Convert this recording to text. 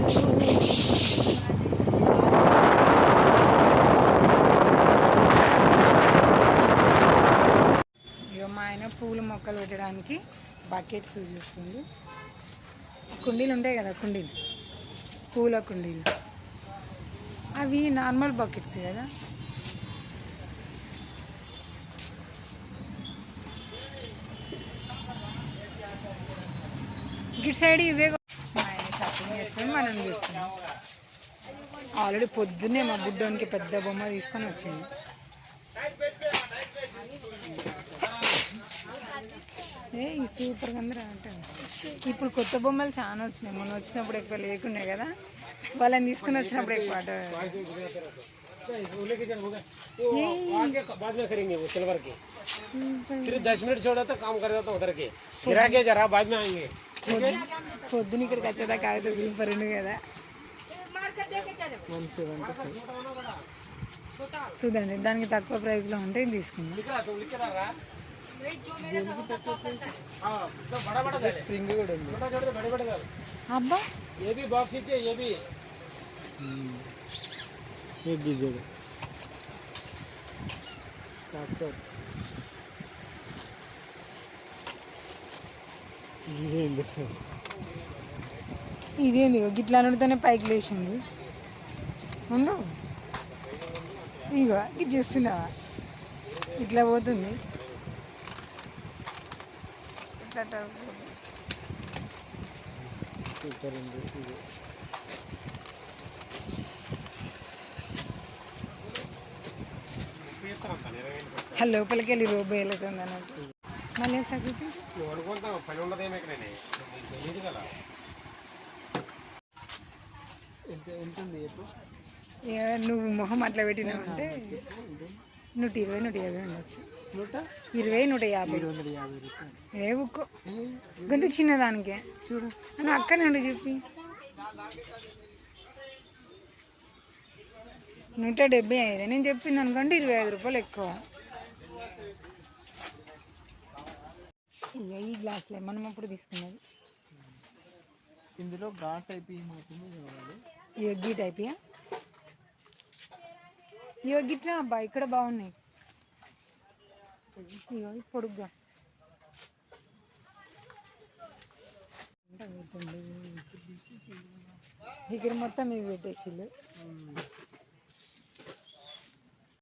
ఇక మా ఆయన పూల మొక్కలు పెట్టడానికి బకెట్స్ చూస్తుంది. కుండీలు ఉంటాయి కదా, కుండీలు, పూల కుండీలు, అవి నార్మల్ బకెట్స్ కదా. గిట్ సైడ్ ఇవే మా ఆయన షాపింగ్ చేస్తాం, మనం చూస్తున్నాం. ఆల్రెడీ పొద్దున్నే మా బుడ్డోనికి పెద్ద బొమ్మ తీసుకొని వచ్చింది. ఈ సూపర్గా అందరూ అంటారు. ఇప్పుడు కొత్త బొమ్మలు చాలా వచ్చినాయి. మొన్న వచ్చినప్పుడు ఎక్కువ లేకుండే కదా, వాళ్ళని తీసుకుని వచ్చినప్పుడు ఎక్కువ పొద్దున ఇక్కడికి వచ్చేదాకా అయితే సూపర్ ఉంది కదా. చూడండి, దానికి తక్కువ ప్రైస్లో ఉంటే తీసుకుందాం. స్ప్రింగ్ కూడా ఉంది. అబ్బా ఏబీ బాక్స్ ఇచ్చే ఏబీ ఇదేంది గిట్లా అనుడితోనే పైకి లేచింది. ఉండు, ఇగో ఇది చేస్తున్నావా, ఇట్లా పోతుంది, ఇట్లా లోపలికి వెళ్ళి రోబో వెళ్తుంది అన్నట్టు. మళ్ళీ ఒకసారి చూపి. నువ్వు మొహం అట్లా పెట్టినావు అంటే 120, 150 ఉండొచ్చు. 120, 150. ఏ బుక్ గొంత చిన్నదానికే చూడు అని అక్కనే ఉండి చెప్పి 175. నేను చెప్పింది అనుకోండి 25 రూపాయలు ఎక్కువ. ఇక ఈ గ్లాసులే మనం అప్పుడు తీసుకున్నది. ఇందులో ఘాట్ అయిపోయి మాత్రమే కావాలి. యోగి టైప్యా, యోగిట్రా అబ్బా, ఇక్కడ బాగున్నాయి. ఇగో పొడుగ్గా ఇక్కడ మొత్తం ఇవి పెట్టేసిళ్ళు.